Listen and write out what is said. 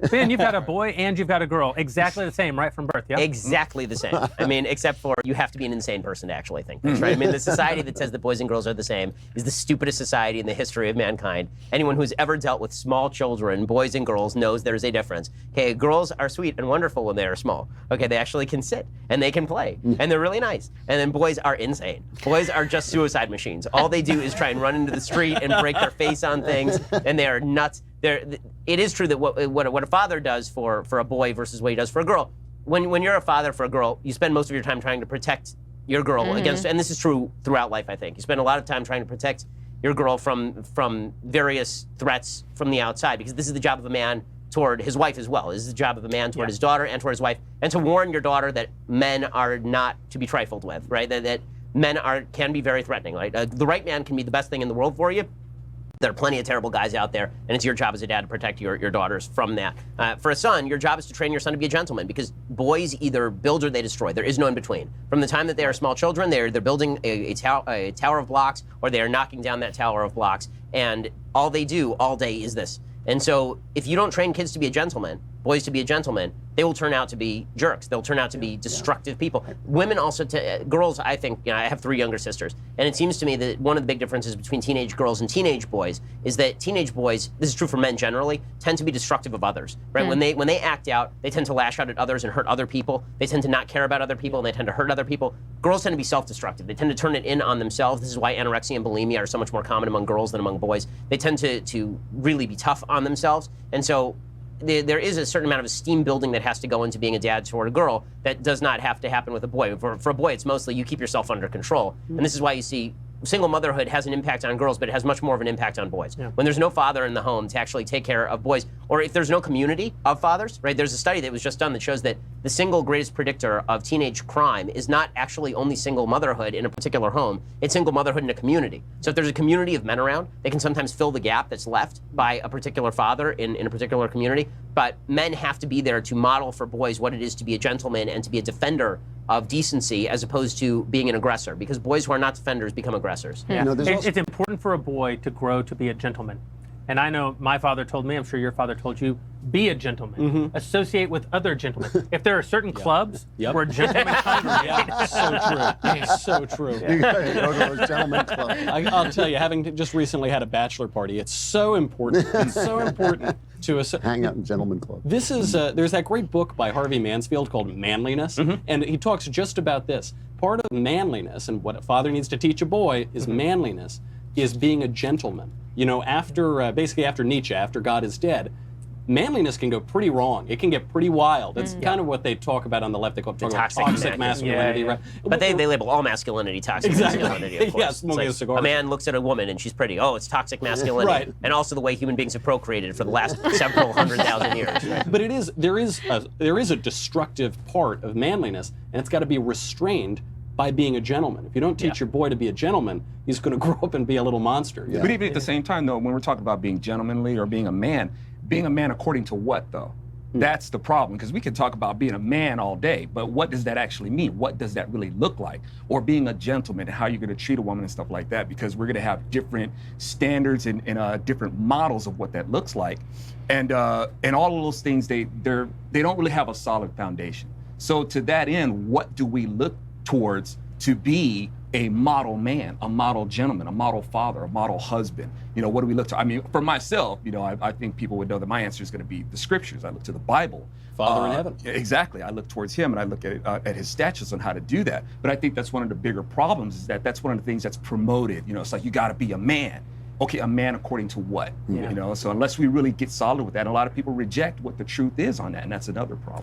Ben, you've got a boy and you've got a girl. Exactly the same, right, from birth, yeah? Exactly the same. I mean, except for you have to be an insane person to actually think this, right? I mean, the society that says that boys and girls are the same is the stupidest society in the history of mankind. Anyone who's ever dealt with small children, boys and girls, knows there's a difference. Okay, girls are sweet and wonderful when they are small. Okay, they actually can sit and they can play and they're really nice. And then boys are insane. Boys are just suicide machines. All they do is try and run into the street and break their face on things, and they are nuts. It is true that what a father does for a boy versus what he does for a girl. When you're a father for a girl, you spend most of your time trying to protect your girl against, and this is true throughout life, I think. You spend a lot of time trying to protect your girl from various threats from the outside, because this is the job of a man toward his wife as well. This is the job of a man toward his daughter and toward his wife, and to warn your daughter that men are not to be trifled with, right? That men can be very threatening, right? The right man can be the best thing in the world for you. There are plenty of terrible guys out there, and it's your job as a dad to protect your daughters from that. For a son, your job is to train your son to be a gentleman, because boys either build or they destroy. There is no in between. From the time that they are small children, they're building a tower of blocks, or they are knocking down that tower of blocks, and all they do all day is this. And so if you don't train kids to be a gentleman, boys to be a gentleman, they will turn out to be jerks. They'll turn out to be destructive people. Women also, girls, I think, I have 3 younger sisters, and it seems to me that one of the big differences between teenage girls and teenage boys is that teenage boys, this is true for men generally, tend to be destructive of others, right? When they act out, they tend to lash out at others and hurt other people. They tend to not care about other people, and they tend to hurt other people. Girls tend to be self-destructive. They tend to turn it in on themselves. This is why anorexia and bulimia are so much more common among girls than among boys. They tend to really be tough on themselves, and so there is a certain amount of esteem building that has to go into being a dad toward a girl that does not have to happen with a boy. For a boy, it's mostly you keep yourself under control. And this is why you see single motherhood has an impact on girls, but it has much more of an impact on boys. When there's no father in the home to actually take care of boys, or if there's no community of fathers, right? There's a study that was just done that shows that the single greatest predictor of teenage crime is not actually only single motherhood in a particular home, it's single motherhood in a community. So if there's a community of men around, they can sometimes fill the gap that's left by a particular father in a particular community, but men have to be there to model for boys what it is to be a gentleman and to be a defender of decency as opposed to being an aggressor, because boys who are not defenders become aggressors. Yeah. It's important for a boy to grow to be a gentleman. And I know my father told me, I'm sure your father told you, be a gentleman. Associate with other gentlemen. If there are certain clubs where gentlemen congregate. So true. So true. You gotta go to those gentlemen's clubs. I'll tell you, having just recently had a bachelor party, it's so important. It's so important to us. Hang out in gentlemen club. This is there's that great book by Harvey Mansfield called Manliness, and he talks just about this. Part of manliness, and what a father needs to teach a boy is manliness, is being a gentleman. You know, basically after Nietzsche, after God is dead, manliness can go pretty wrong. It can get pretty wild. It's kind of what they talk about on the left. They talk about toxic masculinity. Right? But they label all masculinity toxic masculinity, of course. Smoking a cigar. A man looks at a woman and she's pretty. Oh, it's toxic masculinity. Right. And also the way human beings have procreated for the last several 100,000 years. Right? But there is a destructive part of manliness, and it's got to be restrained by being a gentleman. If you don't teach your boy to be a gentleman, he's going to grow up and be a little monster. But even at the same time, though, when we're talking about being gentlemanly or being a man according to what, though? That's the problem, because we can talk about being a man all day, but what does that actually mean? What does that really look like? Or being a gentleman and how you're going to treat a woman and stuff like that, because we're going to have different standards and different models of what that looks like. And all of those things, they don't really have a solid foundation. So to that end, what do we look towards to be a model man, a model gentleman, a model father, a model husband? You know, what do we look to? I mean, for myself, you know, I think people would know that my answer is going to be the scriptures. I look to the Bible. Father in heaven. Exactly. I look towards him and I look at his statutes on how to do that. But I think that's one of the bigger problems, is that that's one of the things that's promoted. You know, it's like, you got to be a man. Okay, a man according to what? You know, so unless we really get solid with that, a lot of people reject what the truth is on that, and that's another problem.